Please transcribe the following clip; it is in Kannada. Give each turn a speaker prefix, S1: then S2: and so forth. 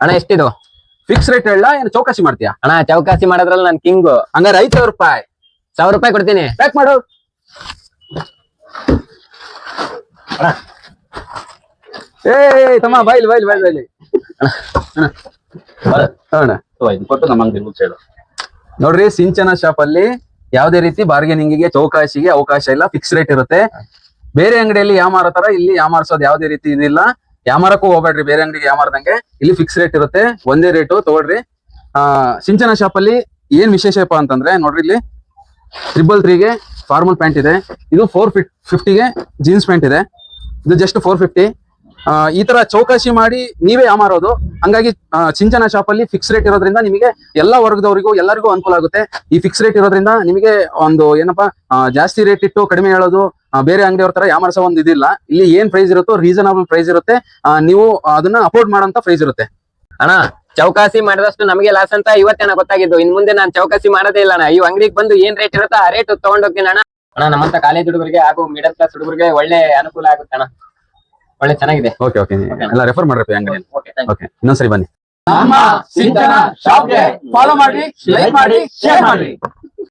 S1: ಅಣ್ಣ ಎಷ್ಟಿದು?
S2: ಫಿಕ್ಸ್ ರೇಟ್ ಹೇಳ ಏನು ಚೌಕಾಸಿ ಮಾಡ್ತೀಯಾ?
S1: ಅಣ್ಣ ಚೌಕಾಸಿ ಮಾಡೋದ್ರಲ್ಲಿ ನನ್ ಕಿಂಗು.
S2: ಹಂಗಾರೆ 5,000 ರೂಪಾಯಿ.
S1: 1,000 ರೂಪಾಯಿ ಕೊಡ್ತೀನಿ.
S2: ಪ್ಯಾಕ್ ಮಾಡು. ಏ ತಮ್ಮ ಬೈಲ್ ನೋಡ್ರಿ, ಸಿಂಚನ ಶಾಪ್ ಅಲ್ಲಿ ಯಾವ್ದೇ ರೀತಿ ಬಾರ್ಗೇನಿಂಗ್ ಚೌಕಾಸಿಗೆ ಅವಕಾಶ ಇಲ್ಲ. ಫಿಕ್ಸ್ ರೇಟ್ ಇರುತ್ತೆ. ಬೇರೆ ಅಂಗಡಿಯಲ್ಲಿ ಯಾಮಾರೋ ತರ ಇಲ್ಲಿ ಯಾಮಾರ್ಸೋದು ಯಾವ್ದೇ ರೀತಿ ಇದಿಲ್ಲ. ಯಾಮಾರಕ್ಕೂ ಹೋಗ್ಬೇಡ್ರಿ, ಬೇರೆ ಅಂಗಡಿಗೆ ಯಾಮಾರ್ದಂಗೆ. ಇಲ್ಲಿ ಫಿಕ್ಸ್ ರೇಟ್ ಇರುತ್ತೆ, ಒಂದೇ ರೇಟು ತಗೊಳ್ರಿ. ಸಿಂಚನ ಶಾಪ್ ಅಲ್ಲಿ ಏನ್ ವಿಶೇಷಪ್ಪ ಅಂತಂದ್ರೆ ನೋಡ್ರಿ, ಇಲ್ಲಿ 333ಗೆ ಫಾರ್ಮಲ್ ಪ್ಯಾಂಟ್ ಇದೆ. ಇದು 450ಗೆ ಜೀನ್ಸ್ ಪ್ಯಾಂಟ್ ಇದೆ. ಇದು ಜಸ್ಟ್ 450. ಈ ತರ ಚೌಕಾಸಿ ಮಾಡಿ ನೀವೇ ಯಾಮಾರೋದು. ಹಂಗಾಗಿ ಸಿಂಚನ ಶಾಪ್ ಅಲ್ಲಿ ಫಿಕ್ಸ್ ರೇಟ್ ಇರೋದ್ರಿಂದ ನಿಮಗೆ ಎಲ್ಲಾ ವರ್ಗದವರಿಗೂ ಎಲ್ಲರಿಗೂ ಅನುಕೂಲ ಆಗುತ್ತೆ. ಈ ಫಿಕ್ಸ್ ರೇಟ್ ಇರೋದ್ರಿಂದ ನಿಮಗೆ ಒಂದು ಏನಪ್ಪಾ ಜಾಸ್ತಿ ರೇಟ್ ಇಟ್ಟು ಕಡಿಮೆ ಹೇಳೋದು ಬೇರೆ ಅಂಗಡಿಯವ್ರ ತರ ಯಾಮಾರ್ಸೋ ಒಂದು ಇದಿಲ್ಲ. ಇಲ್ಲಿ ಏನ್ ಪ್ರೈಸ್ ಇರುತ್ತೋ ರೀಸನಬಲ್ ಪ್ರೈಸ್ ಇರುತ್ತೆ. ನೀವು ಅದನ್ನ ಅಫೋರ್ಡ್ ಮಾಡೋಂತ ಪ್ರೈಸ್ ಇರುತ್ತೆ.
S1: ಅಣ್ಣ ಚೌಕಾಸಿ ಮಾಡಿದಷ್ಟು ನಮಗೆ ಲಾಸ್ ಅಂತ ಇವತ್ತೇನ ಗೊತ್ತಾಗಿದ್ದು. ಇನ್ ಮುಂದೆ ನಾನು ಚೌಕಾಸಿ ಮಾಡೋದೇ ಇಲ್ಲ ಅಣ್ಣ. ಈ ಅಂಗಡಿಗೆ ಬಂದು ಏನ್ ರೇಟ್ ಇರುತ್ತೋ ಆ ರೇಟ್ ತಗೊಂಡೋಗ್ತೀನಿ ಅಣ್ಣ. ಅಣ್ಣ ನಮ್ಮಂತ ಕಾಲೇಜ್ ಹುಡುಗರಿಗೆ ಹಾಗೂ ಮಿಡಲ್ ಕ್ಲಾಸ್ ಹುಡುಗರಿಗೆ ಒಳ್ಳೆ ಅನುಕೂಲ ಆಗುತ್ತೆ ಅಣ್ಣ. ಒಳ್ಳೆ ಚೆನ್ನಾಗಿದೆ.
S2: ಓಕೆ ಎಲ್ಲ ರೆಫರ್ ಮಾಡ್ರಿ ಅಂಗಡಿ. ಓಕೆ ಇನ್ನೊಂದ್ಸರಿ ಬನ್ನಿ.
S3: ನಮ್ಮ ಸಿಂಚನ ಶಾಪ್ಗೆ ಫಾಲೋ ಮಾಡಿ, ಲೈಕ್ ಮಾಡಿ, ಶೇರ್ ಮಾಡಿ.